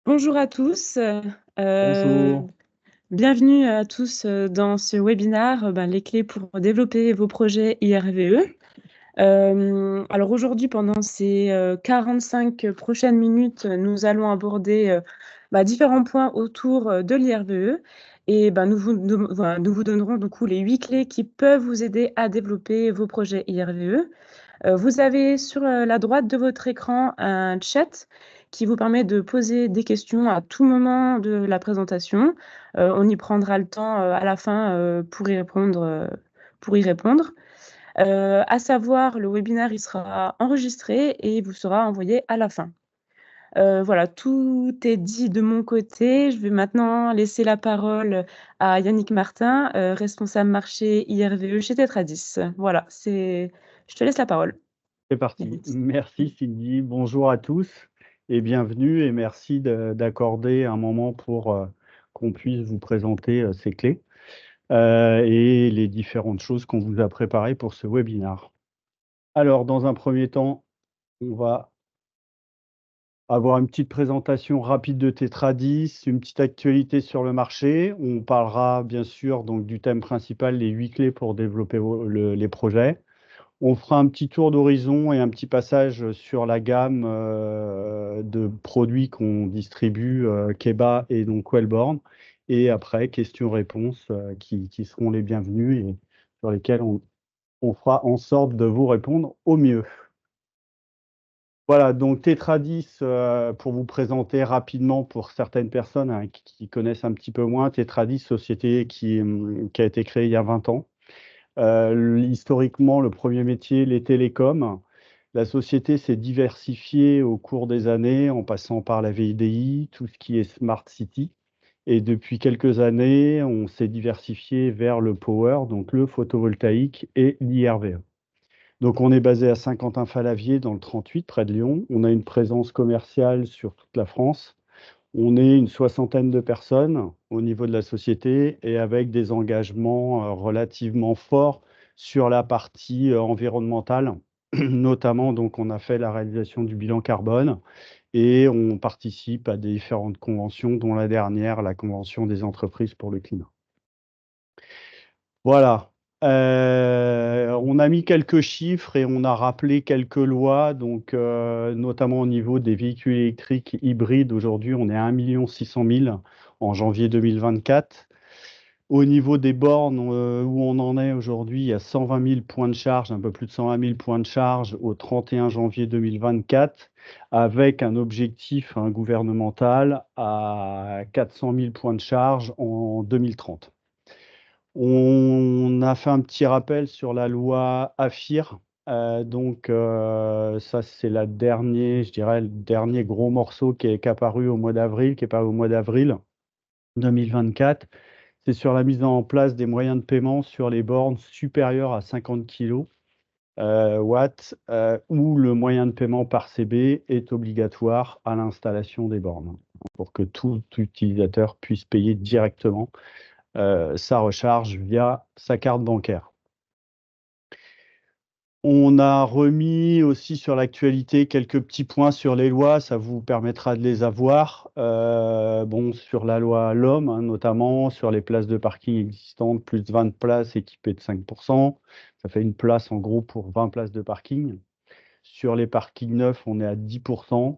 Bonjour à tous, Bonjour. bienvenue à tous, dans ce webinaire, les clés pour développer vos projets IRVE. Alors aujourd'hui, pendant ces, 45 prochaines minutes, nous allons aborder, différents points autour, de l'IRVE et nous vous donnerons du coup les 8 clés qui peuvent vous aider à développer vos projets IRVE. Vous avez sur, la droite de votre écran un chat qui vous permet de poser des questions à tout moment de la présentation. On y prendra le temps, à la fin, pour y répondre. À savoir, le webinaire, il sera enregistré et il vous sera envoyé à la fin. Voilà, tout est dit de mon côté. Je vais maintenant laisser la parole à Yannick Martin, responsable marché IRVE chez Tetradis. Voilà, je te laisse la parole. C'est parti. Yannick. Merci Cindy. Bonjour à tous et bienvenue et merci d'accorder un moment pour qu'on puisse vous présenter ces clés et les différentes choses qu'on vous a préparées pour ce webinaire. Alors, dans un premier temps, on va avoir une petite présentation rapide de Tetradis, une petite actualité sur le marché. On parlera bien sûr donc du thème principal, les 8 clés pour développer les projets. On fera un petit tour d'horizon et un petit passage sur la gamme de produits qu'on distribue, Keba et donc Wellborn. Et après, questions-réponses qui seront les bienvenues et sur lesquelles on fera en sorte de vous répondre au mieux. Voilà, donc Tetradis, pour vous présenter rapidement pour certaines personnes qui connaissent un petit peu moins, Tetradis, société qui a été créée il y a 20 ans. Historiquement, le premier métier, les télécoms. La société s'est diversifiée au cours des années en passant par la VDI, tout ce qui est Smart City. Et depuis quelques années, on s'est diversifié vers le power, donc le photovoltaïque et l'IRVE. Donc on est basé à Saint-Quentin-Fallavier dans le 38, près de Lyon. On a une présence commerciale sur toute la France. On est une soixantaine de personnes au niveau de la société et avec des engagements relativement forts sur la partie environnementale. Notamment, donc, on a fait la réalisation du bilan carbone et on participe à différentes conventions, dont la dernière, la Convention des entreprises pour le climat. Voilà. On a mis quelques chiffres et on a rappelé quelques lois, donc notamment au niveau des véhicules électriques hybrides. Aujourd'hui, on est à 1 600 000 en janvier 2024. Au niveau des bornes, où on en est aujourd'hui, il y a 120 000 points de charge, un peu plus de 120 000 points de charge au 31 janvier 2024, avec un objectif gouvernemental à 400 000 points de charge en 2030. On a fait un petit rappel sur la loi AFIR. Ça, c'est je dirais, le dernier gros morceau qui est apparu au mois d'avril, qui est paru au mois d'avril 2024. C'est sur la mise en place des moyens de paiement sur les bornes supérieures à 50 kW, où le moyen de paiement par CB est obligatoire à l'installation des bornes, pour que tout utilisateur puisse payer directement sa recharge via sa carte bancaire. On a remis aussi sur l'actualité quelques petits points sur les lois, ça vous permettra de les avoir. Sur la loi L'Homme, notamment sur les places de parking existantes, plus de 20 places équipées de 5%. Ça fait une place en gros pour 20 places de parking. Sur les parkings neufs, on est à 10%.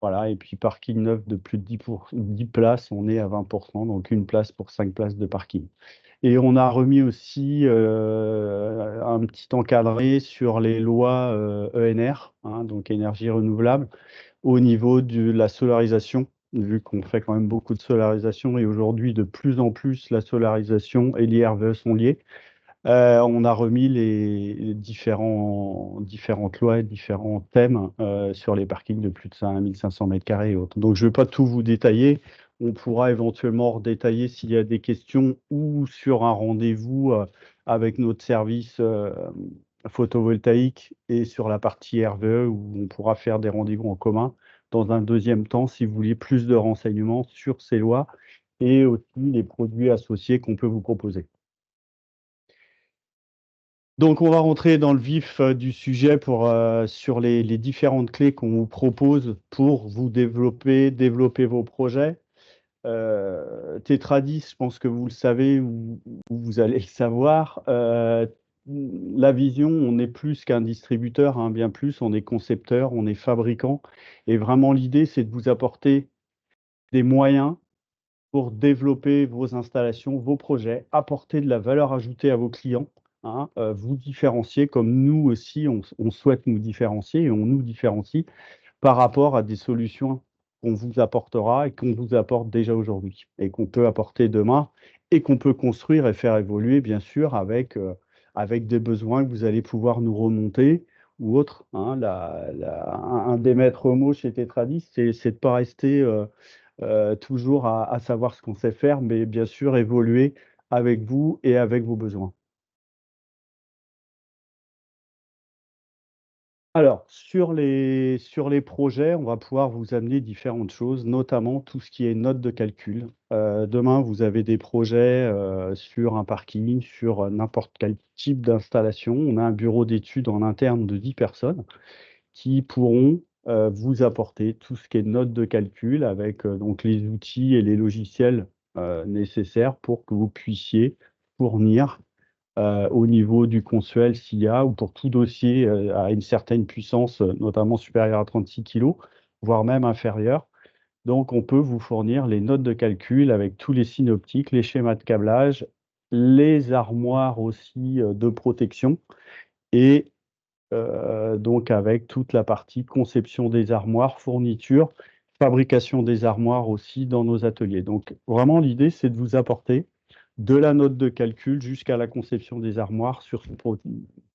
Voilà, et puis parking neuf de plus de 10 places, on est à 20%, donc une place pour 5 places de parking. Et on a remis aussi un petit encadré sur les lois ENR, donc énergie renouvelable, au niveau de la solarisation, vu qu'on fait quand même beaucoup de solarisation et aujourd'hui de plus en plus la solarisation et l'IRVE sont liés. On a remis les différentes lois et différents thèmes sur les parkings de plus de 1500 mètres carrés et autres. Donc, je ne vais pas tout vous détailler. On pourra éventuellement redétailler s'il y a des questions ou sur un rendez-vous avec notre service photovoltaïque et sur la partie RVE où on pourra faire des rendez-vous en commun dans un deuxième temps si vous voulez plus de renseignements sur ces lois et aussi les produits associés qu'on peut vous proposer. Donc, on va rentrer dans le vif du sujet sur les différentes clés qu'on vous propose pour vous développer vos projets. Tetradis, je pense que vous le savez ou vous allez le savoir. La vision, on est plus qu'un distributeur, hein, bien plus, on est concepteur, on est fabricant. Et vraiment, l'idée, c'est de vous apporter des moyens pour développer vos installations, vos projets, apporter de la valeur ajoutée à vos clients, hein, vous différencier comme nous aussi, on souhaite nous différencier et on nous différencie par rapport à des solutions qu'on vous apportera et qu'on vous apporte déjà aujourd'hui et qu'on peut apporter demain et qu'on peut construire et faire évoluer, bien sûr, avec des besoins que vous allez pouvoir nous remonter ou autres, hein. Un des maîtres mots chez Tetradis, c'est de ne pas rester toujours à savoir ce qu'on sait faire, mais bien sûr évoluer avec vous et avec vos besoins. Alors, sur les projets, on va pouvoir vous amener différentes choses, notamment tout ce qui est notes de calcul. Demain, vous avez des projets sur un parking, sur n'importe quel type d'installation. On a un bureau d'études en interne de 10 personnes qui pourront vous apporter tout ce qui est notes de calcul avec donc les outils et les logiciels nécessaires pour que vous puissiez fournir au niveau du consuel s'il y a, ou pour tout dossier à une certaine puissance, notamment supérieure à 36 kg, voire même inférieure. Donc, on peut vous fournir les notes de calcul avec tous les synoptiques, les schémas de câblage, les armoires aussi de protection et donc avec toute la partie conception des armoires, fourniture, fabrication des armoires aussi dans nos ateliers. Donc, vraiment, l'idée, c'est de vous apporter de la note de calcul jusqu'à la conception des armoires sur ce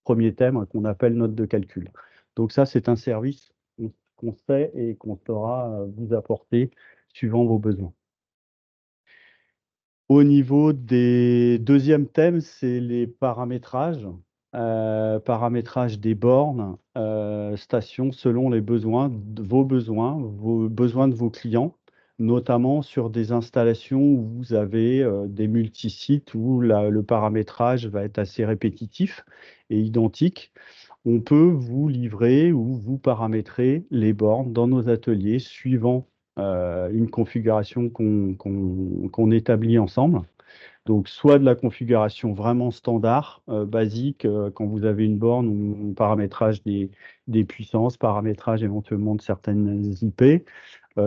premier thème qu'on appelle note de calcul. Donc ça, c'est un service qu'on fait et qu'on saura vous apporter suivant vos besoins. Au niveau des deuxièmes thèmes, c'est les paramétrages. Paramétrage des bornes, stations selon les besoins, vos besoins de vos clients, notamment sur des installations où vous avez des multisites où le paramétrage va être assez répétitif et identique. On peut vous livrer ou vous paramétrer les bornes dans nos ateliers suivant une configuration qu'on établit ensemble. Donc, soit de la configuration vraiment standard, basique, quand vous avez une borne ou paramétrage des puissances, paramétrage éventuellement de certaines IP,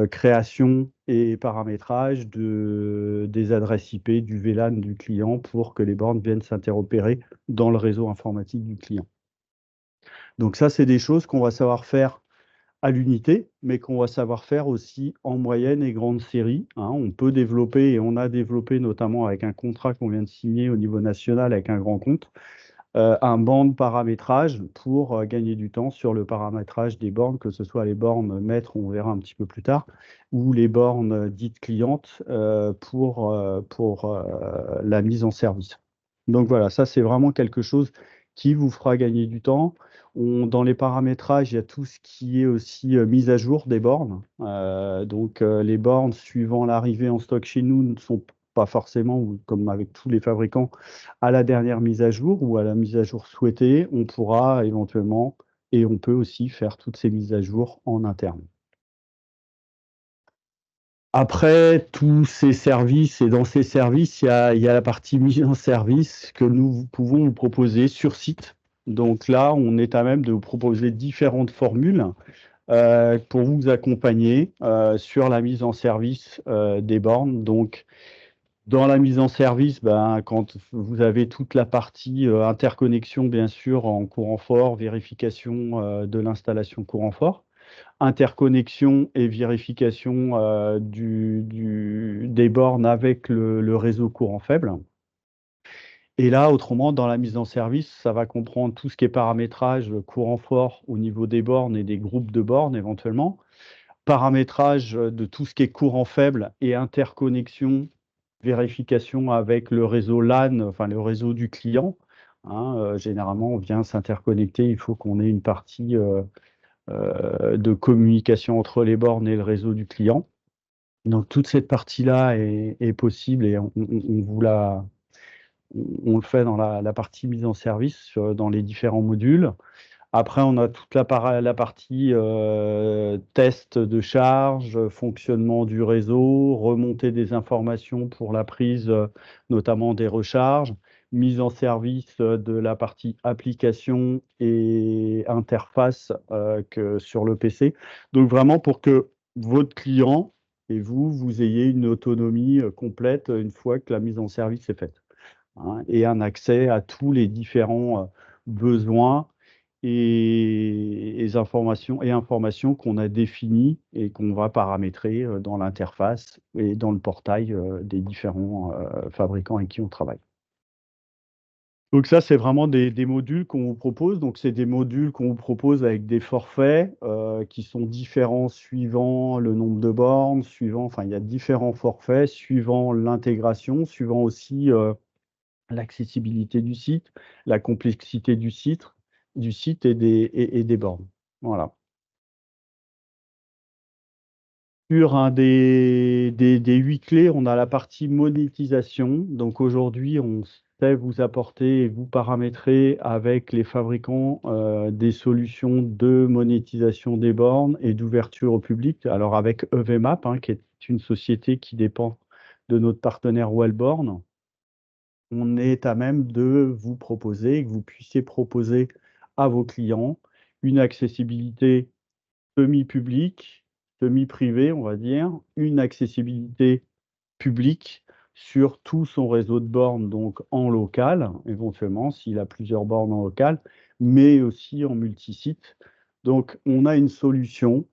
création et paramétrage des adresses IP, du VLAN du client pour que les bornes viennent s'interopérer dans le réseau informatique du client. Donc ça, c'est des choses qu'on va savoir faire à l'unité, mais qu'on va savoir faire aussi en moyenne et grande série, hein. On peut développer, et on a développé notamment avec un contrat qu'on vient de signer au niveau national avec un grand compte, un banc de paramétrage pour gagner du temps sur le paramétrage des bornes, que ce soit les bornes maîtres, on verra un petit peu plus tard, ou les bornes dites clientes pour la mise en service. Donc voilà, ça c'est vraiment quelque chose qui vous fera gagner du temps. Dans les paramétrages, il y a tout ce qui est aussi mise à jour des bornes. Donc les bornes, suivant l'arrivée en stock chez nous, ne sont pas forcément, comme avec tous les fabricants, à la dernière mise à jour ou à la mise à jour souhaitée. On pourra éventuellement, et on peut aussi faire toutes ces mises à jour en interne. Après, tous ces services, et dans ces services, il y a la partie mise en service que nous pouvons vous proposer sur site. Donc là, on est à même de vous proposer différentes formules pour vous accompagner sur la mise en service des bornes. Donc, dans la mise en service, ben, quand vous avez toute la partie interconnexion, bien sûr, en courant fort, vérification de l'installation courant fort, interconnexion et vérification des bornes avec le réseau courant faible. Et là, autrement, dans la mise en service, ça va comprendre tout ce qui est paramétrage courant fort au niveau des bornes et des groupes de bornes éventuellement, paramétrage de tout ce qui est courant faible et interconnexion, vérification avec le réseau LAN, enfin le réseau du client, hein. Généralement, on vient s'interconnecter, il faut qu'on ait une partie de communication entre les bornes et le réseau du client. Donc toute cette partie-là est possible et on vous on le fait dans la partie mise en service, dans les différents modules. Après, on a toute la partie test de charge, fonctionnement du réseau, remontée des informations pour la prise notamment des recharges, mise en service de la partie application et interface sur le PC. Donc vraiment pour que votre client et vous ayez une autonomie complète une fois que la mise en service est faite, hein, et un accès à tous les différents besoins et informations qu'on a définies et qu'on va paramétrer dans l'interface et dans le portail des différents fabricants avec qui on travaille. Donc ça, c'est vraiment des modules qu'on vous propose. Donc c'est des modules qu'on vous propose avec des forfaits qui sont différents suivant le nombre de bornes, enfin il y a différents forfaits suivant l'intégration, suivant aussi l'accessibilité du site, la complexité du site et des bornes. Voilà. Sur un des 8 clés, on a la partie monétisation. Donc aujourd'hui, on sait vous apporter et vous paramétrer avec les fabricants des solutions de monétisation des bornes et d'ouverture au public. Alors avec EVMAP, hein, qui est une société qui dépend de notre partenaire Wellborn, on est à même de vous proposer, que vous puissiez proposer à vos clients une accessibilité semi-publique, semi-privée, on va dire, une accessibilité publique sur tout son réseau de bornes, donc en local, éventuellement, s'il a plusieurs bornes en local, mais aussi en multisite. Donc, on a une solution,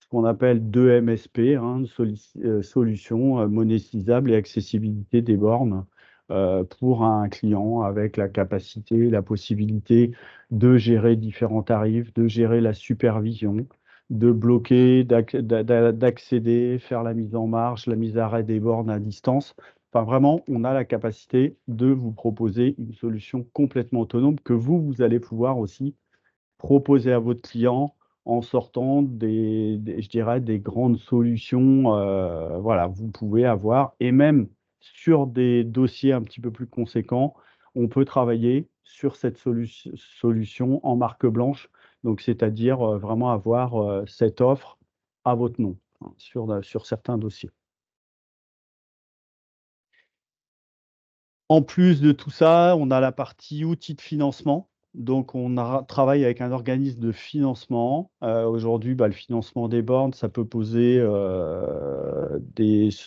ce qu'on appelle 2MSP, hein, solution monétisable et accessibilité des bornes pour un client avec la capacité, la possibilité de gérer différents tarifs, de gérer la supervision, de bloquer, d'accéder, faire la mise en marche, la mise à arrêt des bornes à distance. Enfin, vraiment, on a la capacité de vous proposer une solution complètement autonome que vous allez pouvoir aussi proposer à votre client en sortant je dirais, des grandes solutions, voilà, vous pouvez avoir et même sur des dossiers un petit peu plus conséquents, on peut travailler sur cette solution en marque blanche. Donc c'est-à-dire, vraiment avoir, cette offre à votre nom, hein, sur certains dossiers. En plus de tout ça, on a la partie outils de financement. Donc, travaille avec un organisme de financement. Aujourd'hui, le financement des bornes, ça peut poser,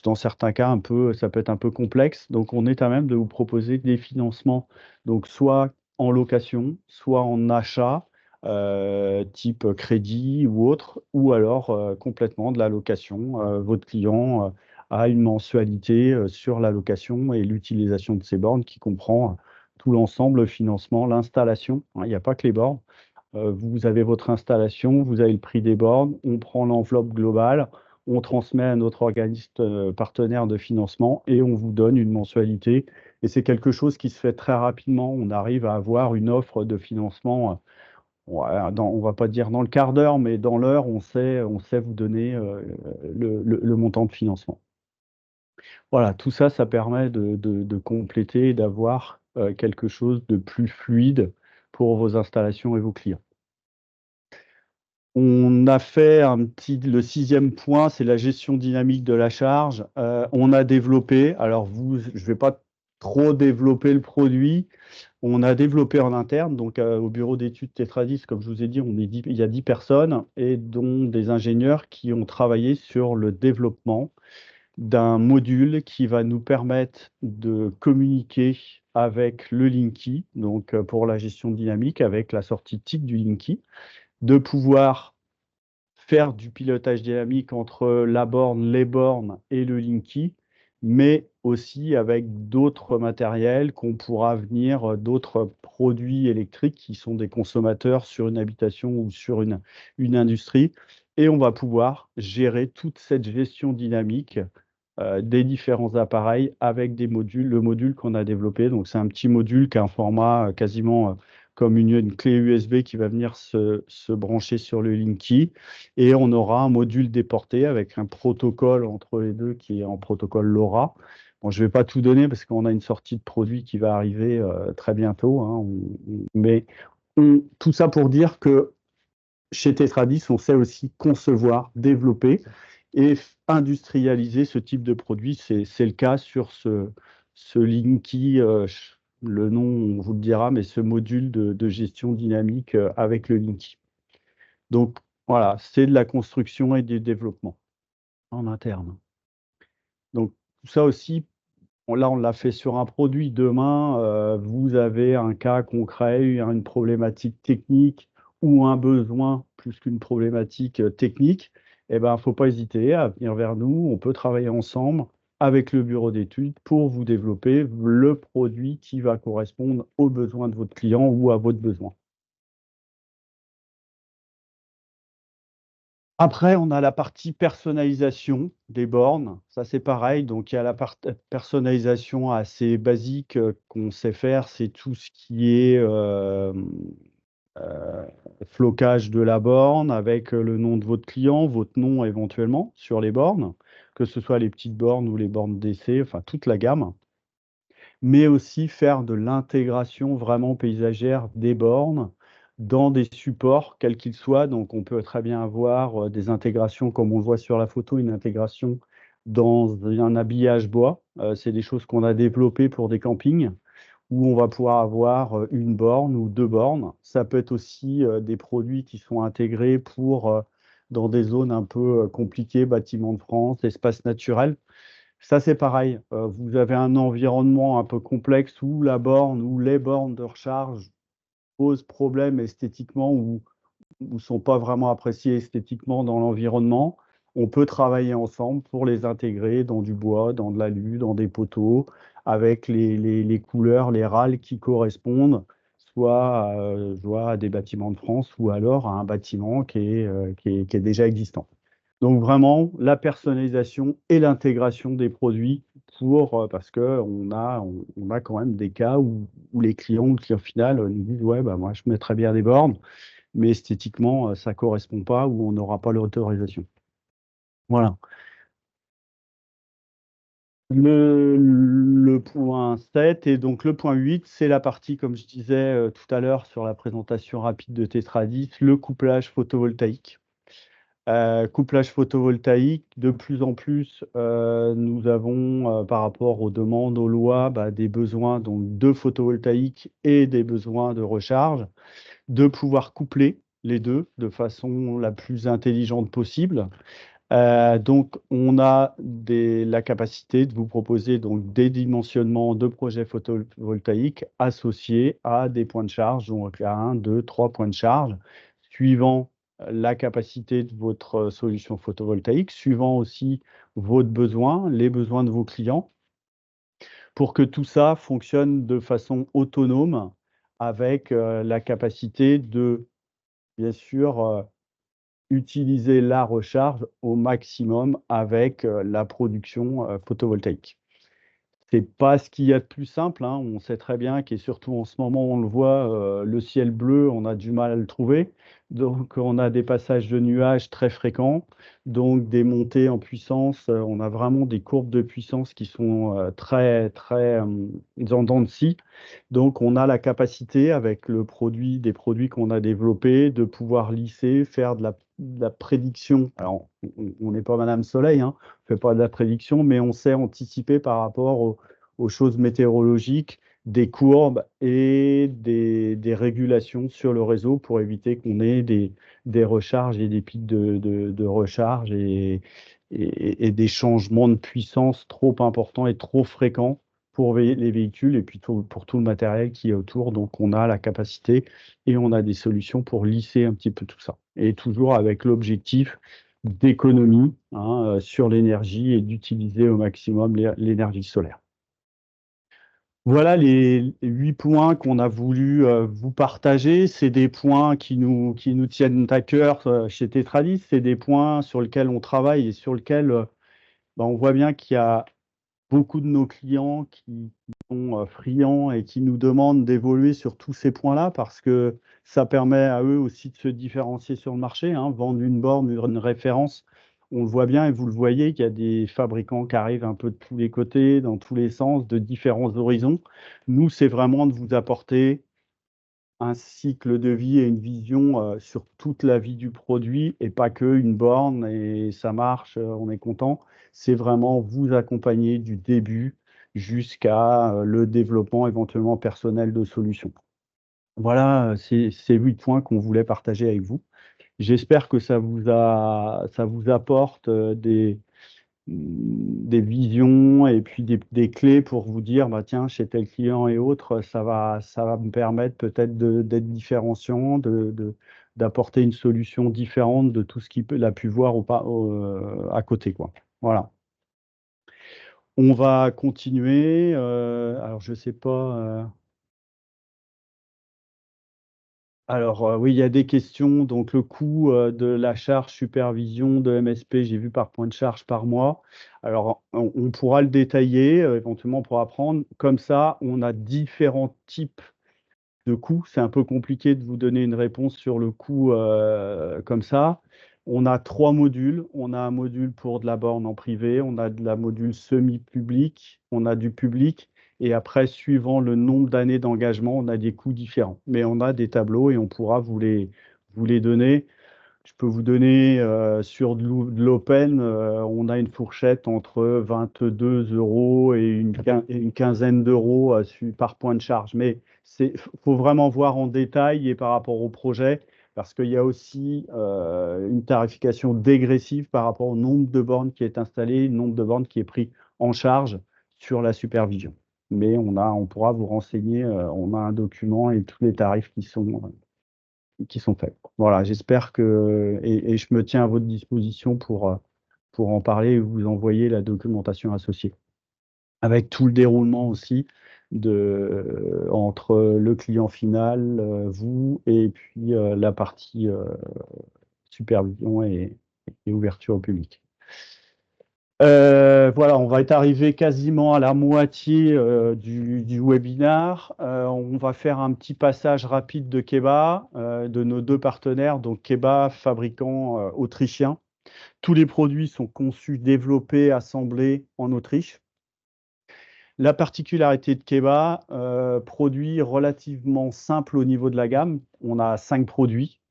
dans certains cas, ça peut être un peu complexe. Donc, on est à même de vous proposer des financements, donc soit en location, soit en achat, type crédit ou autre, ou alors complètement de la location. Votre client à une mensualité sur la location et l'utilisation de ces bornes qui comprend tout l'ensemble, le financement, l'installation, hein, il n'y a pas que les bornes. Vous avez votre installation, vous avez le prix des bornes, on prend l'enveloppe globale, on transmet à notre organisme partenaire de financement et on vous donne une mensualité. Et c'est quelque chose qui se fait très rapidement. On arrive à avoir une offre de financement, ouais, on ne va pas dire dans le quart d'heure, mais dans l'heure, on sait vous donner le montant de financement. Voilà, tout ça, ça permet de compléter et d'avoir quelque chose de plus fluide pour vos installations et vos clients. On a fait le 6e point, c'est la gestion dynamique de la charge. On a développé, alors je ne vais pas trop développer le produit, on a développé en interne, donc au bureau d'études Tetradis, comme je vous ai dit, il y a 10 personnes, et dont des ingénieurs qui ont travaillé sur le développement d'un module qui va nous permettre de communiquer avec le Linky, donc pour la gestion dynamique, avec la sortie TIC du Linky, de pouvoir faire du pilotage dynamique entre la borne, les bornes et le Linky, mais aussi avec d'autres matériels qu'on pourra venir, d'autres produits électriques qui sont des consommateurs sur une habitation ou sur une industrie. Et on va pouvoir gérer toute cette gestion dynamique des différents appareils avec le module qu'on a développé. Donc, c'est un petit module qui a un format quasiment comme une clé USB qui va venir se brancher sur le Linky. Et on aura un module déporté avec un protocole entre les deux qui est en protocole LoRa Bon, je ne vais pas tout donner parce qu'on a une sortie de produit qui va arriver très bientôt, hein, mais tout ça pour dire que chez Tetradis, on sait aussi concevoir, développer et industrialiser ce type de produit. C'est le cas sur ce Linky, le nom, on vous le dira, mais ce module de gestion dynamique avec le Linky. Donc, voilà, c'est de la construction et du développement en interne. Donc, tout ça aussi, là, on l'a fait sur un produit. Demain, vous avez un cas concret, une problématique technique ou un besoin plus qu'une problématique technique. Eh ben, il ne faut pas hésiter à venir vers nous. On peut travailler ensemble avec le bureau d'études pour vous développer le produit qui va correspondre aux besoins de votre client ou à votre besoin. Après, on a la partie personnalisation des bornes. Ça, c'est pareil. Donc, il y a la partie personnalisation assez basique qu'on sait faire. C'est tout ce qui est euh, flocage de la borne avec le nom de votre client, votre nom éventuellement sur les bornes, que ce soit les petites bornes ou les bornes d'essai, enfin toute la gamme. Mais aussi faire de l'intégration vraiment paysagère des bornes dans des supports, quels qu'ils soient. Donc, on peut très bien avoir des intégrations, comme on le voit sur la photo, une intégration dans un habillage bois. C'est des choses qu'on a développées pour des campings où on va pouvoir avoir une borne ou deux bornes. Ça peut être aussi des produits qui sont intégrés pour dans des zones un peu compliquées, bâtiments de France, espaces naturels. Ça, c'est pareil. Vous avez un environnement un peu complexe où la borne ou les bornes de recharge posent problème esthétiquement ou ne sont pas vraiment appréciées esthétiquement dans l'environnement. On peut travailler ensemble pour les intégrer dans du bois, dans de l'alu, dans des poteaux, avec les couleurs, les râles qui correspondent, soit à des bâtiments de France ou alors à un bâtiment qui est déjà existant. Donc vraiment, la personnalisation et l'intégration des produits parce qu'on a quand même des cas où les clients ou le client final nous disent, ouais, bah, moi je mettrais bien des bornes, mais esthétiquement, ça ne correspond pas ou on n'aura pas l'autorisation. Voilà. Le point 7 et donc le point 8, c'est la partie, comme je disais tout à l'heure sur la présentation rapide de Tetradis, le couplage photovoltaïque. Couplage photovoltaïque, de plus en plus, nous avons, par rapport aux demandes, aux lois, bah, des besoins donc, de photovoltaïque et des besoins de recharge, de pouvoir coupler les deux de façon la plus intelligente possible. Donc, on a la capacité de vous proposer donc, des dimensionnements de projets photovoltaïques associés à des points de charge, donc à 1, 2, 3 points de charge, suivant la capacité de votre solution photovoltaïque, suivant aussi votre besoin, les besoins de vos clients, pour que tout ça fonctionne de façon autonome avec la capacité de, bien sûr, utiliser la recharge au maximum avec la production photovoltaïque. C'est pas ce qu'il y a de plus simple, hein. On sait très bien qu'et surtout en ce moment, on le voit, le ciel bleu, on a du mal à le trouver. Donc, on a des passages de nuages très fréquents, donc des montées en puissance. On a vraiment des courbes de puissance qui sont très, très en dents de scie. Donc, on a la capacité, avec des produits qu'on a développés, de pouvoir lisser, faire de la prédiction. Alors, on n'est pas Madame Soleil, hein, on ne fait pas de la prédiction, mais on sait anticiper par rapport aux choses météorologiques, des courbes et des régulations sur le réseau pour éviter qu'on ait des recharges et des pics de recharge et des changements de puissance trop importants et trop fréquents pour les véhicules et puis pour tout le matériel qui est autour. Donc, on a la capacité et on a des solutions pour lisser un petit peu tout ça. Et toujours avec l'objectif d'économie sur l'énergie et d'utiliser au maximum l'énergie solaire. Voilà les 8 points qu'on a voulu vous partager. C'est des points qui nous tiennent à cœur chez Tetradis. C'est des points sur lesquels on travaille et sur lesquels on voit bien qu'il y a beaucoup de nos clients qui sont friands et qui nous demandent d'évoluer sur tous ces points-là parce que ça permet à eux aussi de se différencier sur le marché, hein, vendre une borne, une référence on le voit bien et vous le voyez qu'il y a des fabricants qui arrivent un peu de tous les côtés, dans tous les sens, de différents horizons. Nous, c'est vraiment de vous apporter un cycle de vie et une vision sur toute la vie du produit et pas que une borne et ça marche, on est content. C'est vraiment vous accompagner du début jusqu'à le développement éventuellement personnel de solutions. Voilà, c'est ces 8 points qu'on voulait partager avec vous. J'espère que ça vous apporte des visions et puis des clés pour vous dire, bah, tiens, chez tel client et autres, ça va me permettre peut-être d'être différenciant, d'apporter une solution différente de tout ce qu'il a pu voir à côté, quoi. Voilà. On va continuer. Alors, je sais pas. Alors, oui, il y a des questions. Donc, le coût de la charge supervision de MSP, j'ai vu par point de charge par mois. Alors, on pourra le détailler, éventuellement, on pourra prendre. Comme ça, on a différents types de coûts. C'est un peu compliqué de vous donner une réponse sur le coût comme ça. On a 3 modules. On a un module pour de la borne en privé, on a de la module semi-public, on a du public. Et après, suivant le nombre d'années d'engagement, on a des coûts différents. Mais on a des tableaux et on pourra vous les donner. Je peux vous donner sur de l'open, on a une fourchette entre 22 € et une quinzaine d'euros par point de charge. Mais il faut vraiment voir en détail et par rapport au projet, parce qu'il y a aussi une tarification dégressive par rapport au nombre de bornes qui est installé, le nombre de bornes qui est pris en charge sur la supervision. Mais on pourra vous renseigner, on a un document et tous les tarifs qui sont faits. Voilà, j'espère que, et je me tiens à votre disposition pour en parler et vous envoyer la documentation associée, avec tout le déroulement aussi entre le client final, vous, et puis la partie supervision et ouverture au public. Voilà, on va être arrivé quasiment à la moitié du webinaire. On va faire un petit passage rapide de Keba, de nos deux partenaires, donc Keba, fabricant autrichien. Tous les produits sont conçus, développés, assemblés en Autriche. La particularité de Keba, produit relativement simple au niveau de la gamme. On a 5 produits,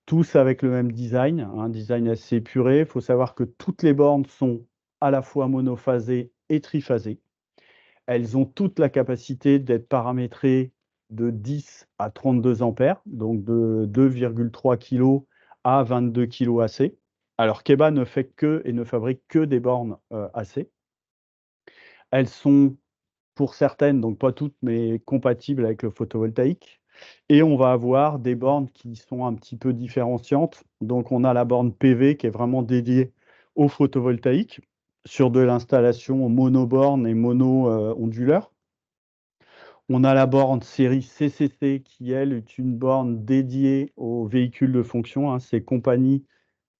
tous avec le même design, un design assez épuré. Il faut savoir que toutes les bornes sont à la fois monophasées et triphasées. Elles ont toute la capacité d'être paramétrées de 10 à 32 ampères, donc de 2,3 kg à 22 kg AC. Alors Keba ne fait que et ne fabrique que des bornes AC. Elles sont pour certaines, donc pas toutes, mais compatibles avec le photovoltaïque. Et on va avoir des bornes qui sont un petit peu différenciantes. Donc on a la borne PV qui est vraiment dédiée au photovoltaïque sur de l'installation mono-borne et mono-onduleur. On a la borne série CCC qui, elle, est une borne dédiée aux véhicules de fonction. C'est compagnie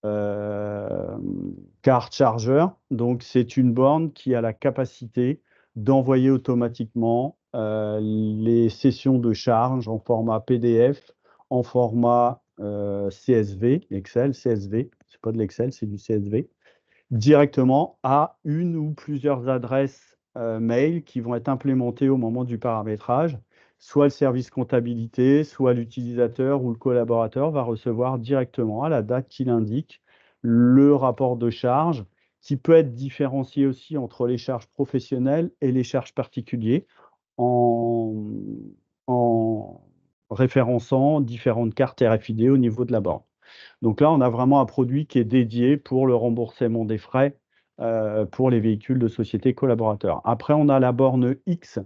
Car Charger. Donc, c'est une borne qui a la capacité d'envoyer automatiquement les sessions de charge en format PDF, en format CSV, Excel, CSV, c'est pas de l'Excel, c'est du CSV, directement à une ou plusieurs adresses mail qui vont être implémentées au moment du paramétrage. Soit le service comptabilité, soit l'utilisateur ou le collaborateur va recevoir directement à la date qu'il indique le rapport de charge qui peut être différencié aussi entre les charges professionnelles et les charges particulières en, en référençant différentes cartes RFID au niveau de la borne. Donc là, on a vraiment un produit qui est dédié pour le remboursement des frais pour les véhicules de société collaborateurs. Après, on a la borne X,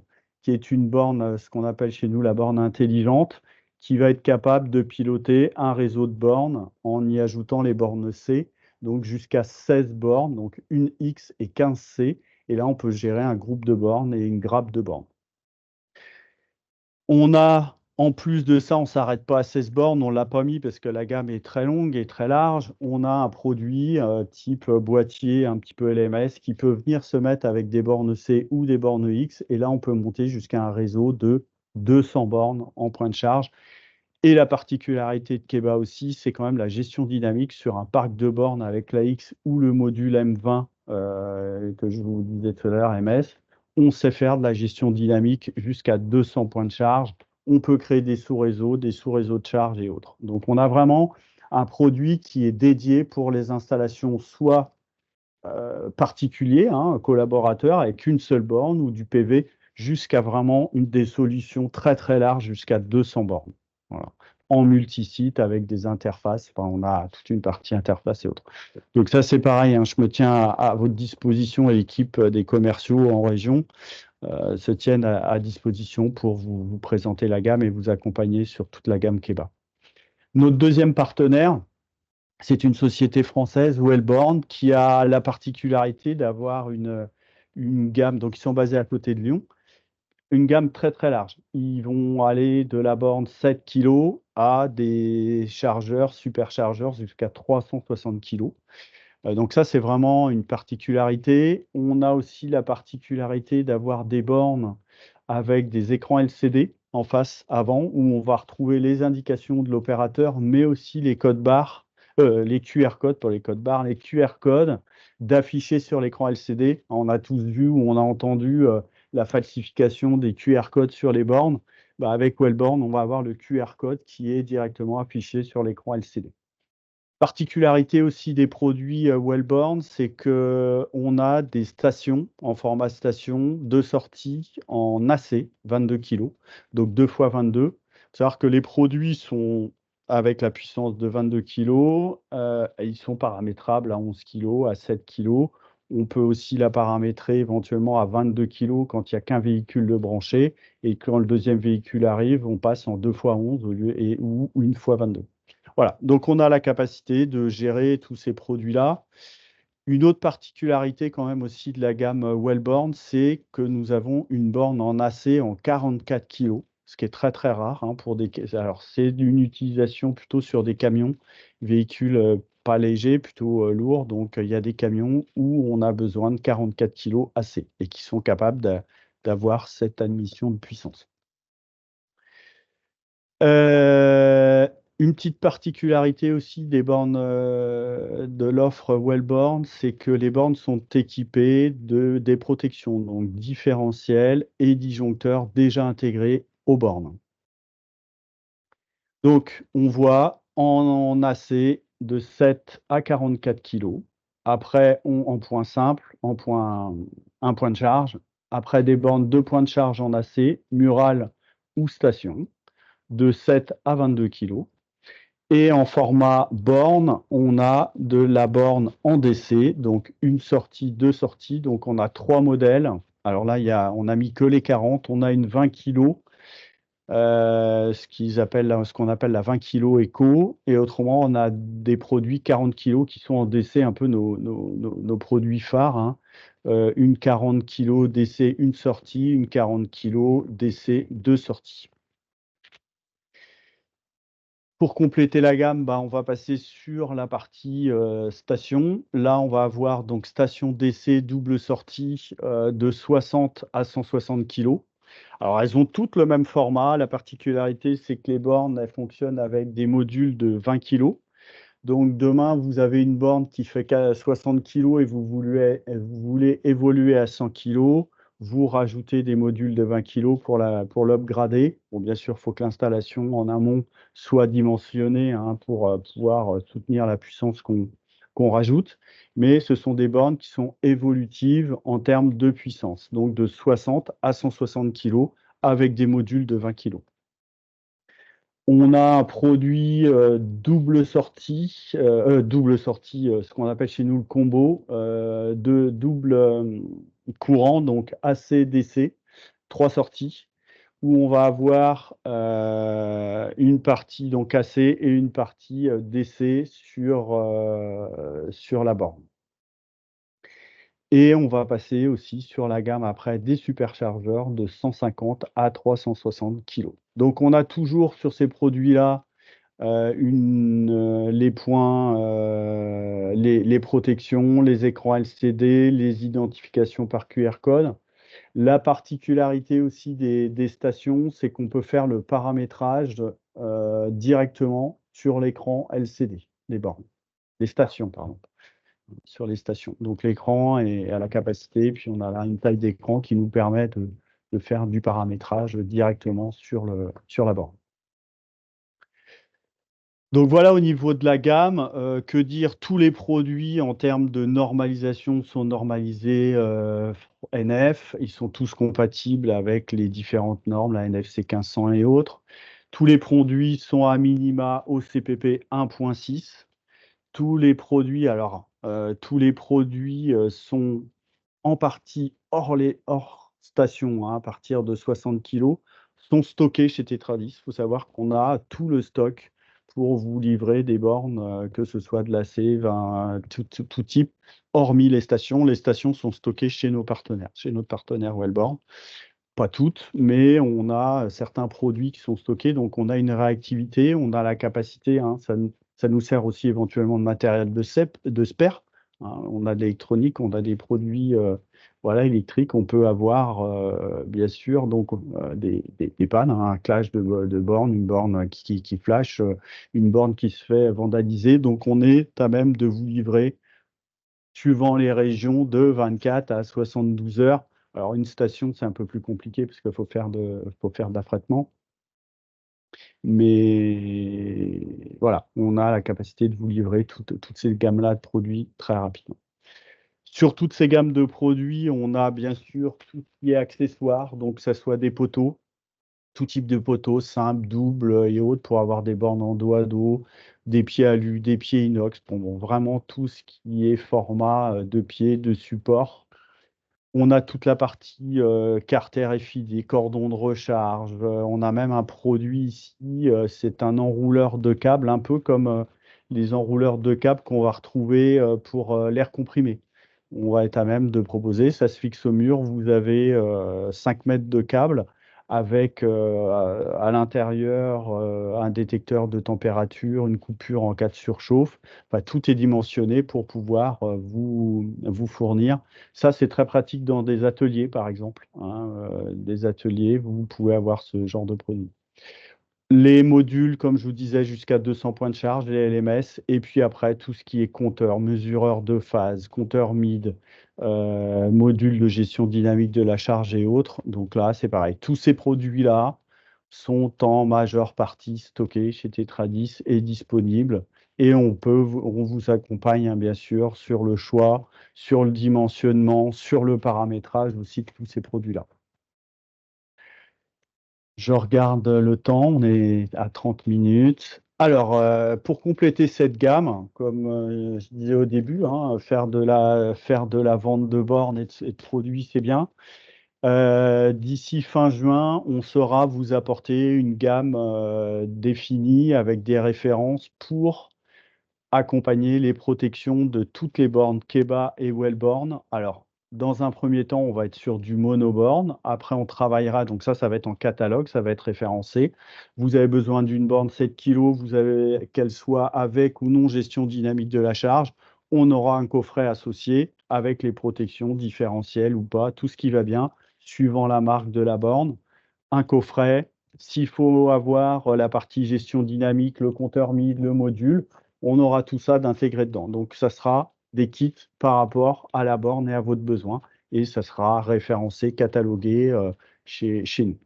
qui est une borne, ce qu'on appelle chez nous la borne intelligente, qui va être capable de piloter un réseau de bornes en y ajoutant les bornes C, donc jusqu'à 16 bornes, donc une X et 15 C. Et là, on peut gérer un groupe de bornes et une grappe de bornes. On a, en plus de ça, on ne s'arrête pas à 16 bornes, on ne l'a pas mis parce que la gamme est très longue et très large. On a un produit type boîtier, un petit peu LMS, qui peut venir se mettre avec des bornes C ou des bornes X. Et là, on peut monter jusqu'à un réseau de 200 bornes en point de charge. Et la particularité de Keba aussi, c'est quand même la gestion dynamique sur un parc de bornes avec l'AX ou le module M20 que je vous disais tout à l'heure, MS. On sait faire de la gestion dynamique jusqu'à 200 points de charge. On peut créer des sous-réseaux de charge et autres. Donc, on a vraiment un produit qui est dédié pour les installations soit particuliers, hein, collaborateurs avec une seule borne ou du PV jusqu'à vraiment des solutions très très larges jusqu'à 200 bornes. Voilà. En multisite avec des interfaces. Enfin, on a toute une partie interface et autres. Donc ça, c'est pareil, hein, je me tiens à votre disposition et l'équipe des commerciaux en région se tiennent à disposition pour vous présenter la gamme et vous accompagner sur toute la gamme Keba. Notre deuxième partenaire, c'est une société française, Wellborn, qui a la particularité d'avoir une gamme, donc ils sont basés à côté de Lyon, une gamme très très large. Ils vont aller de la borne 7 kg à des chargeurs, superchargeurs jusqu'à 360 kg. Donc ça, c'est vraiment une particularité. On a aussi la particularité d'avoir des bornes avec des écrans LCD en face avant, où on va retrouver les indications de l'opérateur, mais aussi les codes barres, les QR codes pour les codes barres, les QR codes d'afficher sur l'écran LCD. On a tous vu ou on a entendu la falsification des QR codes sur les bornes. Bah, avec Wellborn, on va avoir le QR code qui est directement affiché sur l'écran LCD. Particularité aussi des produits Wellborn, c'est qu'on a des stations en format station de sortie en AC, 22 kg, donc 2 fois 22. Il faut savoir que les produits sont avec la puissance de 22 kg, ils sont paramétrables à 11 kg, à 7 kg. On peut aussi la paramétrer éventuellement à 22 kg quand il n'y a qu'un véhicule de branché. Et quand le deuxième véhicule arrive, on passe en 2 fois 11 ou 1 fois 22. Voilà, donc on a la capacité de gérer tous ces produits-là. Une autre particularité quand même aussi de la gamme Wellborn, c'est que nous avons une borne en AC en 44 kg, ce qui est très très rare hein, pour des. Alors c'est une utilisation plutôt sur des camions, véhicules pas légers, plutôt lourds. Donc il y a des camions où on a besoin de 44 kg AC et qui sont capables d'avoir cette admission de puissance. Euh, une petite particularité aussi des bornes de l'offre Wellborn, c'est que les bornes sont équipées des protections, donc différentiels et disjoncteurs déjà intégrés aux bornes. Donc, on voit en AC de 7 à 44 kg. Après, en point simple, un point de charge. Après, des bornes 2 points de charge en AC, murale ou station de 7 à 22 kg. Et en format borne, on a de la borne en DC, donc une sortie, deux sorties. Donc on a 3 modèles. Alors là, on a mis que les 40. On a une 20 kg, ce qu'on appelle la 20 kg Eco. Et autrement, on a des produits 40 kg qui sont en DC, un peu nos produits phares, hein. Une 40 kg DC, une sortie, une 40 kg DC, deux sorties. Pour compléter la gamme, bah, on va passer sur la partie station. Là, on va avoir donc station DC double sortie de 60 à 160 kg. Alors, elles ont toutes le même format. La particularité, c'est que les bornes, elles fonctionnent avec des modules de 20 kg. Donc, demain, vous avez une borne qui fait 60 kg et vous voulez évoluer à 100 kg. Vous rajoutez des modules de 20 kg pour l'upgrader. Bon, bien sûr, il faut que l'installation en amont soit dimensionnée hein, pour pouvoir soutenir la puissance qu'on rajoute. Mais ce sont des bornes qui sont évolutives en termes de puissance, donc de 60 à 160 kg avec des modules de 20 kg. On a un produit double sortie, ce qu'on appelle chez nous le combo, de double courant, donc AC-DC, 3 sorties, où on va avoir une partie donc AC et une partie DC sur la borne. Et on va passer aussi sur la gamme après des superchargeurs de 150 à 360 kg. Donc on a toujours sur ces produits-là les points, les protections, les écrans LCD, les identifications par QR code. La particularité aussi des stations, c'est qu'on peut faire le paramétrage directement sur l'écran LCD, les bornes, les stations, pardon, sur les stations. Donc l'écran est à la capacité, puis on a là une taille d'écran qui nous permet de faire du paramétrage directement sur la borne. Donc voilà au niveau de la gamme, que dire? Tous les produits en termes de normalisation sont normalisés NF. Ils sont tous compatibles avec les différentes normes, la NFC 1500 et autres. Tous les produits sont à minima OCPP 1.6. Tous les produits, tous les produits sont en partie hors station, hein, à partir de 60 kilos, sont stockés chez Tetradis. Il faut savoir qu'on a tout le stock pour vous livrer des bornes, que ce soit de la sève, tout type, hormis les stations. Les stations sont stockées chez nos partenaires, chez notre partenaire Wellborn. Pas toutes, mais on a certains produits qui sont stockés, donc on a une réactivité, on a la capacité, hein, ça nous sert aussi éventuellement de matériel de spare, hein. On a de l'électronique, on a des produits voilà, électriques, on peut avoir bien sûr donc, des pannes, hein, un clash de borne, une borne qui flash, une borne qui se fait vandaliser, donc on est à même de vous livrer suivant les régions, de 24 à 72 heures. Alors, une station, c'est un peu plus compliqué parce qu'il faut faire d'affrètement. Mais voilà, on a la capacité de vous livrer toutes ces gammes-là de produits très rapidement. Sur toutes ces gammes de produits, on a bien sûr tout ce qui est accessoires, donc que ce soit des poteaux, tout type de poteaux, simples, doubles et autres, pour avoir des bornes en dos à dos, des pieds alu, des pieds inox, bon, vraiment tout ce qui est format de pieds, de support. On a toute la partie carter RFID, cordon de recharge. On a même un produit ici, c'est un enrouleur de câbles, un peu comme les enrouleurs de câbles qu'on va retrouver pour l'air comprimé. On va être à même de proposer, ça se fixe au mur, vous avez 5 mètres de câble avec à l'intérieur un détecteur de température, une coupure en cas de surchauffe. Enfin, tout est dimensionné pour pouvoir vous fournir. Ça, c'est très pratique dans des ateliers, par exemple, hein, des ateliers, vous pouvez avoir ce genre de produit. Les modules, comme je vous disais, jusqu'à 200 points de charge, les LMS, et puis après, tout ce qui est compteur, mesureur de phase, compteur MID, module de gestion dynamique de la charge et autres. Donc là, c'est pareil. Tous ces produits-là sont en majeure partie stockés chez Tetradis et disponibles. Et on vous accompagne, hein, bien sûr, sur le choix, sur le dimensionnement, sur le paramétrage aussi de tous ces produits-là. Je regarde le temps, on est à 30 minutes. Alors, pour compléter cette gamme, comme je disais au début, hein, faire de la vente de bornes et de produits, c'est bien. D'ici fin juin, on saura vous apporter une gamme définie avec des références pour accompagner les protections de toutes les bornes Keba et Wellborn. Alors, dans un premier temps, on va être sur du monoborne. Après, on travaillera, donc ça va être en catalogue, ça va être référencé. Vous avez besoin d'une borne 7 kg, vous avez qu'elle soit avec ou non gestion dynamique de la charge. On aura un coffret associé avec les protections différentielles ou pas, tout ce qui va bien, suivant la marque de la borne. Un coffret, s'il faut avoir la partie gestion dynamique, le compteur MID, le module, on aura tout ça d'intégrer dedans. Donc, ça sera des kits par rapport à la borne et à votre besoin. Et ça sera référencé, catalogué chez nous.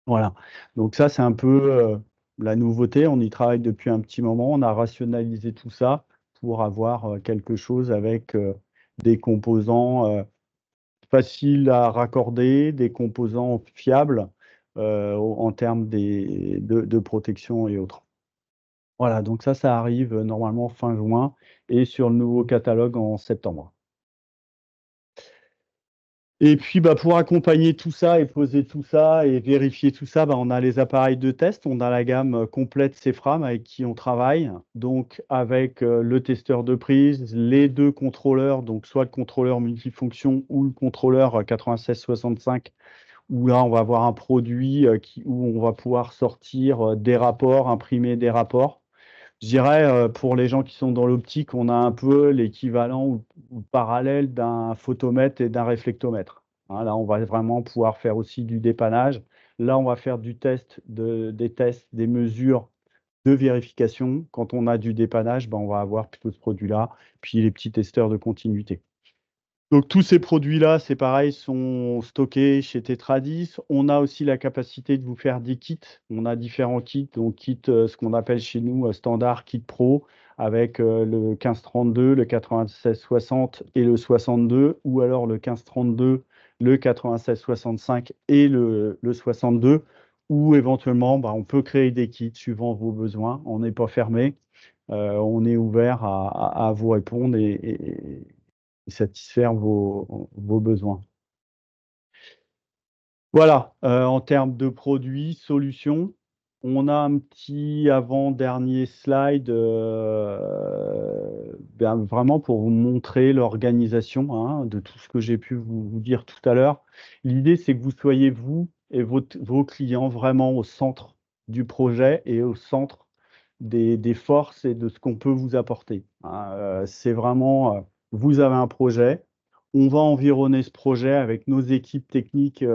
Voilà. Donc, ça, c'est un peu la nouveauté. On y travaille depuis un petit moment. On a rationalisé tout ça pour avoir quelque chose avec des composants faciles à raccorder, des composants fiables en termes de protection et autres. Voilà, donc ça arrive normalement fin juin et sur le nouveau catalogue en septembre. Et puis, bah, pour accompagner tout ça et poser tout ça et vérifier tout ça, bah, on a les appareils de test. On a la gamme complète CFRAM avec qui on travaille. Donc, avec le testeur de prise, les deux contrôleurs, donc soit le contrôleur multifonction ou le contrôleur 9665, où là, on va avoir un produit où on va pouvoir sortir des rapports, imprimer des rapports. Je dirais, pour les gens qui sont dans l'optique, on a un peu l'équivalent ou parallèle d'un photomètre et d'un réflectomètre. Hein, là, on va vraiment pouvoir faire aussi du dépannage Là, on va faire des tests, des mesures de vérification. Quand on a du dépannage, ben, on va avoir plutôt ce produit-là, puis les petits testeurs de continuité. Donc tous ces produits-là, c'est pareil, sont stockés chez Tetradis. On a aussi la capacité de vous faire des kits. On a différents kits, donc kit, ce qu'on appelle chez nous standard kit pro, avec le 1532, le 9660 et le 62, ou alors le 1532, le 9665 et le 62, ou éventuellement, bah, on peut créer des kits suivant vos besoins. On n'est pas fermé. On est ouvert à vous répondre et satisfaire vos besoins. Voilà, en termes de produits, solutions, on a un petit avant-dernier slide vraiment pour vous montrer l'organisation hein, de tout ce que j'ai pu vous dire tout à l'heure. L'idée, c'est que vous soyez, vous et vos clients, vraiment au centre du projet et au centre des forces et de ce qu'on peut vous apporter. Hein. C'est vraiment, vous avez un projet, on va environner ce projet avec nos équipes techniques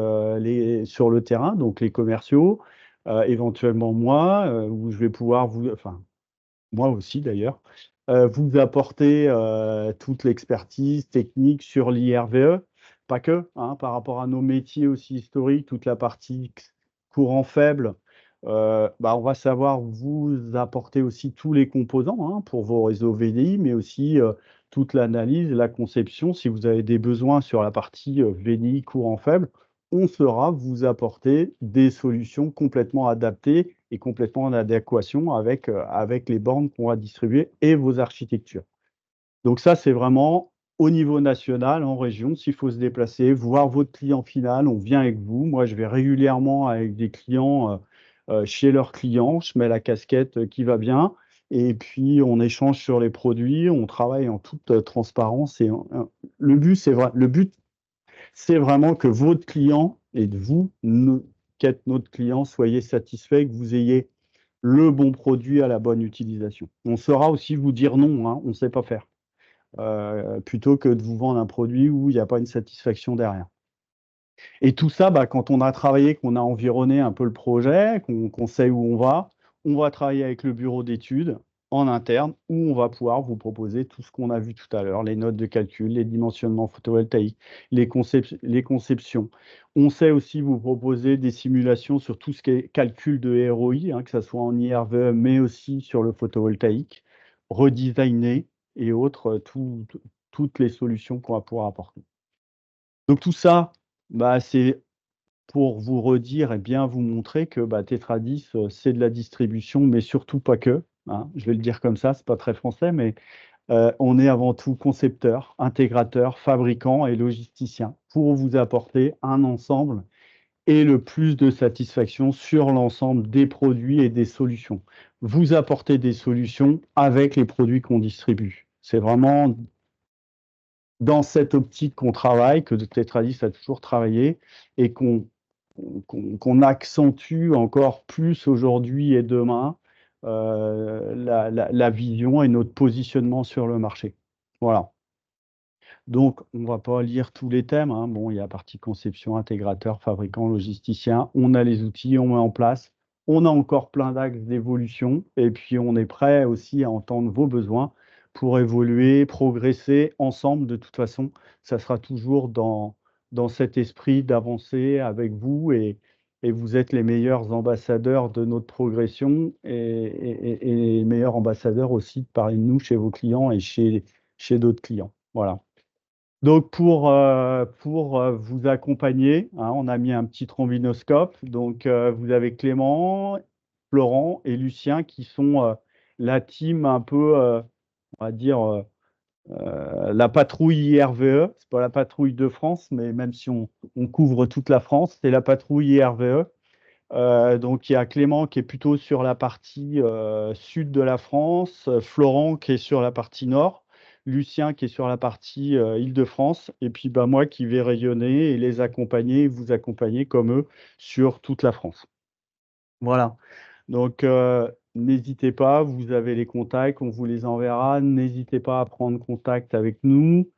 sur le terrain, donc les commerciaux, éventuellement moi, où je vais pouvoir vous, enfin moi aussi d'ailleurs, vous apporter toute l'expertise technique sur l'IRVE, pas que, hein, par rapport à nos métiers aussi historiques, toute la partie courant faible, bah, on va savoir vous apporter aussi tous les composants hein, pour vos réseaux VDI, mais aussi toute l'analyse, la conception. Si vous avez des besoins sur la partie VDI courant faible, on saura vous apporter des solutions complètement adaptées et complètement en adéquation avec les bornes qu'on va distribuer et vos architectures. Donc ça, c'est vraiment au niveau national, en région, s'il faut se déplacer, voir votre client final, on vient avec vous. Moi, je vais régulièrement avec des clients chez leurs clients, je mets la casquette qui va bien, et puis on échange sur les produits, on travaille en toute transparence. Et le but, c'est vraiment que votre client et de vous, qui êtes notre client, soyez satisfait, que vous ayez le bon produit à la bonne utilisation. On saura aussi vous dire non, hein, on ne sait pas faire, plutôt que de vous vendre un produit où il n'y a pas une satisfaction derrière. Et tout ça, bah, quand on a travaillé, qu'on a environné un peu le projet, qu'on sait où on va travailler avec le bureau d'études en interne, où on va pouvoir vous proposer tout ce qu'on a vu tout à l'heure, les notes de calcul, les dimensionnements photovoltaïques, les conceptions. On sait aussi vous proposer des simulations sur tout ce qui est calcul de ROI, hein, que ce soit en IRVE, mais aussi sur le photovoltaïque, redesigner et autres, toutes les solutions qu'on va pouvoir apporter. Donc tout ça, bah, c'est pour vous redire et bien vous montrer que bah, Tetradis, c'est de la distribution, mais surtout pas que. Hein. Je vais le dire comme ça, c'est pas très français, mais on est avant tout concepteur, intégrateur, fabricant et logisticien pour vous apporter un ensemble et le plus de satisfaction sur l'ensemble des produits et des solutions. Vous apporter des solutions avec les produits qu'on distribue. C'est vraiment dans cette optique qu'on travaille, que Tetradis a toujours travaillé et qu'on accentue encore plus aujourd'hui et demain la vision et notre positionnement sur le marché. Voilà. Donc, on ne va pas lire tous les thèmes. Hein. Bon, il y a partie conception, intégrateur, fabricant, logisticien. On a les outils, on met en place. On a encore plein d'axes d'évolution. Et puis, on est prêt aussi à entendre vos besoins pour évoluer, progresser ensemble. De toute façon, ça sera toujours dans cet esprit d'avancer avec vous et vous êtes les meilleurs ambassadeurs de notre progression et les meilleurs ambassadeurs aussi de parler de nous chez vos clients et chez d'autres clients. Voilà. Donc, pour vous accompagner, hein, on a mis un petit trombinoscope. Donc, vous avez Clément, Florent et Lucien qui sont la team un peu, on va dire, la patrouille IRVE. C'est pas la patrouille de France, mais même si on couvre toute la France, c'est la patrouille IRVE. Donc, il y a Clément qui est plutôt sur la partie sud de la France, Florent qui est sur la partie nord, Lucien qui est sur la partie Île-de-France, et puis bah, moi qui vais rayonner et les accompagner, vous accompagner comme eux sur toute la France. Voilà. Donc, n'hésitez pas, vous avez les contacts, on vous les enverra. N'hésitez pas à prendre contact avec nous.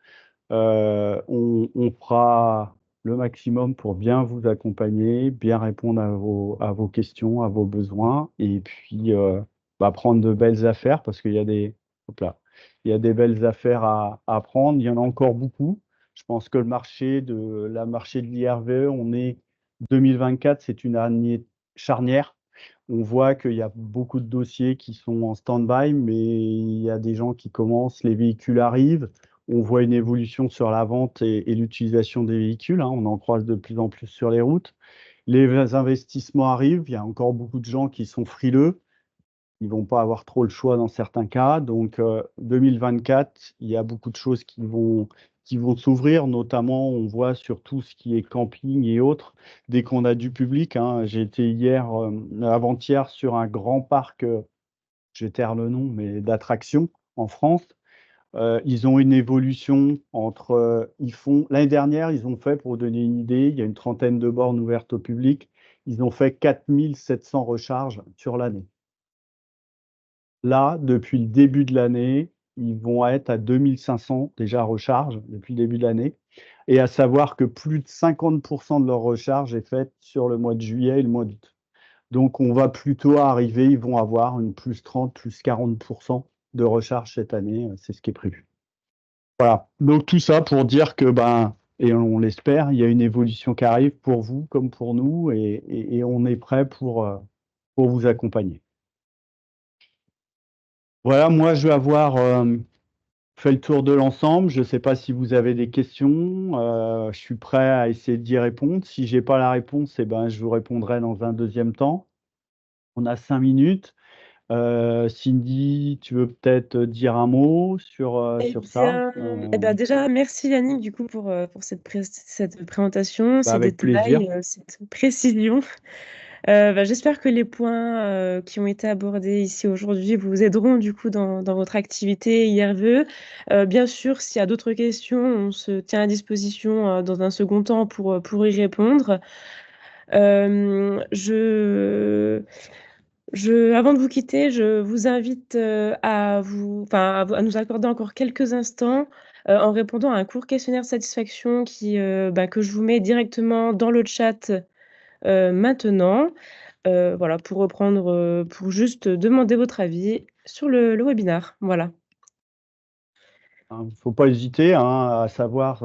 On fera le maximum pour bien vous accompagner, bien répondre à vos questions, à vos besoins, et puis prendre de belles affaires, parce qu'il y a hop là, il y a des belles affaires à prendre. Il y en a encore beaucoup. Je pense que la marché de l'IRVE, 2024, c'est une année charnière. On voit qu'il y a beaucoup de dossiers qui sont en stand-by, mais il y a des gens qui commencent, les véhicules arrivent. On voit une évolution sur la vente et l'utilisation des véhicules, hein. On en croise de plus en plus sur les routes. Les investissements arrivent. Il y a encore beaucoup de gens qui sont frileux. Ils vont pas avoir trop le choix dans certains cas. Donc, 2024, il y a beaucoup de choses qui vont s'ouvrir. Notamment, on voit sur tout ce qui est camping et autres, dès qu'on a du public, hein. J'ai été hier, avant-hier, sur un grand parc, je taire le nom, mais d'attractions en France. Ils ont une évolution entre, l'année dernière, ils ont fait, pour vous donner une idée, il y a une trentaine de bornes ouvertes au public. Ils ont fait 4700 recharges sur l'année. Là, depuis le début de l'année, ils vont être à 2500 déjà recharges depuis le début de l'année. Et à savoir que plus de 50% de leur recharge est faite sur le mois de juillet et le mois d'août. Donc, on va plutôt arriver, ils vont avoir une plus 30, plus 40% de recharge cette année. C'est ce qui est prévu. Voilà. Donc, tout ça pour dire que, et on l'espère, il y a une évolution qui arrive pour vous comme pour nous et on est prêt pour vous accompagner. Voilà, moi, je vais avoir fait le tour de l'ensemble. Je ne sais pas si vous avez des questions. Je suis prêt à essayer d'y répondre. Si je n'ai pas la réponse, je vous répondrai dans un deuxième temps. On a 5 minutes. Cindy, tu veux peut-être dire un mot sur ça? Déjà, merci Yannick du coup pour cette présentation, ces Avec plaisir. détails, cette précision. J'espère que les points qui ont été abordés ici aujourd'hui vous aideront du coup dans votre activité IRVE. Bien sûr, s'il y a d'autres questions, on se tient à disposition dans un second temps pour y répondre. Avant de vous quitter, je vous invite à nous accorder encore quelques instants en répondant à un court questionnaire de satisfaction que je vous mets directement dans le chat maintenant. Voilà, pour reprendre, pour juste demander votre avis sur le webinaire. Voilà. Il ne faut pas hésiter, hein, à savoir,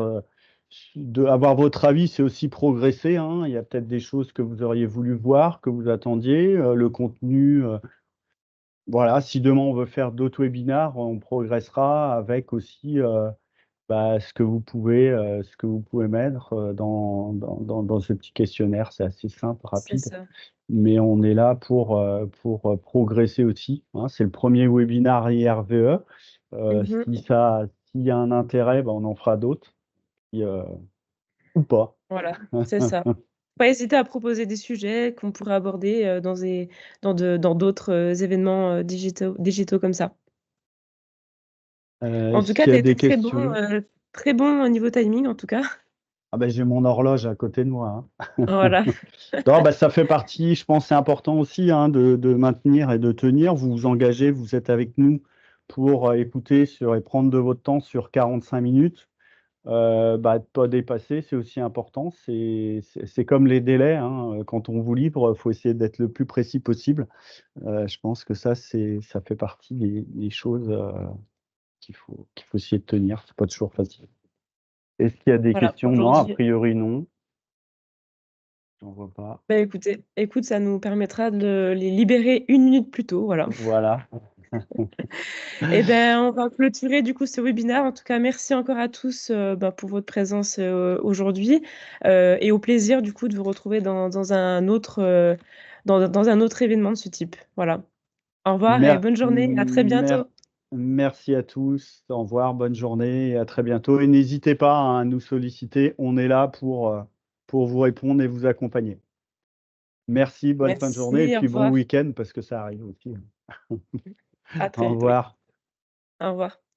avoir votre avis, c'est aussi progresser, hein. Il y a peut-être des choses que vous auriez voulu voir, que vous attendiez, le contenu. Voilà, si demain on veut faire d'autres webinaires, on progressera avec aussi ce que vous pouvez mettre dans ce petit questionnaire. C'est assez simple, C'est rapide, ça. mais on est là pour progresser aussi, hein. C'est le premier webinaire IRVE. Mhm. S'il y a un intérêt, on en fera d'autres, et, ou pas. Voilà, c'est ça. Pas hésiter à proposer des sujets qu'on pourrait aborder dans d'autres événements digitaux comme ça. En tout Est-ce cas, qu'il y tu a as été des questions? très bon au niveau timing, en tout cas. Ah j'ai mon horloge à côté de moi, hein. Voilà, Non, ça fait partie, je pense, c'est important aussi, hein, de maintenir et de tenir. Vous vous engagez, vous êtes avec nous pour écouter et prendre de votre temps sur 45 minutes. De ne pas dépasser, c'est aussi important. C'est comme les délais, hein. Quand on vous livre, il faut essayer d'être le plus précis possible. Je pense que ça fait partie des choses qu'il faut essayer de tenir. C'est pas toujours facile. Est-ce qu'il y a des voilà. questions? Non, a Aujourd'hui, priori non. J'en vois pas. écoute, ça nous permettra de les libérer 1 minute plus tôt, voilà. Voilà. On va clôturer du coup ce webinaire. En tout cas, merci encore à tous pour votre présence aujourd'hui et au plaisir du coup de vous retrouver dans un dans un autre événement de ce type. Voilà. Au revoir et Mer- bonne journée. À très mer- bientôt. Merci à tous. Au revoir, bonne journée et à très bientôt. Et n'hésitez pas, hein, à nous solliciter. On est là pour vous répondre et vous accompagner. Merci, bonne fin de journée et Merci, au puis bon revoir. week-end parce que ça arrive aussi. À Au très vite, oui. revoir. Au revoir.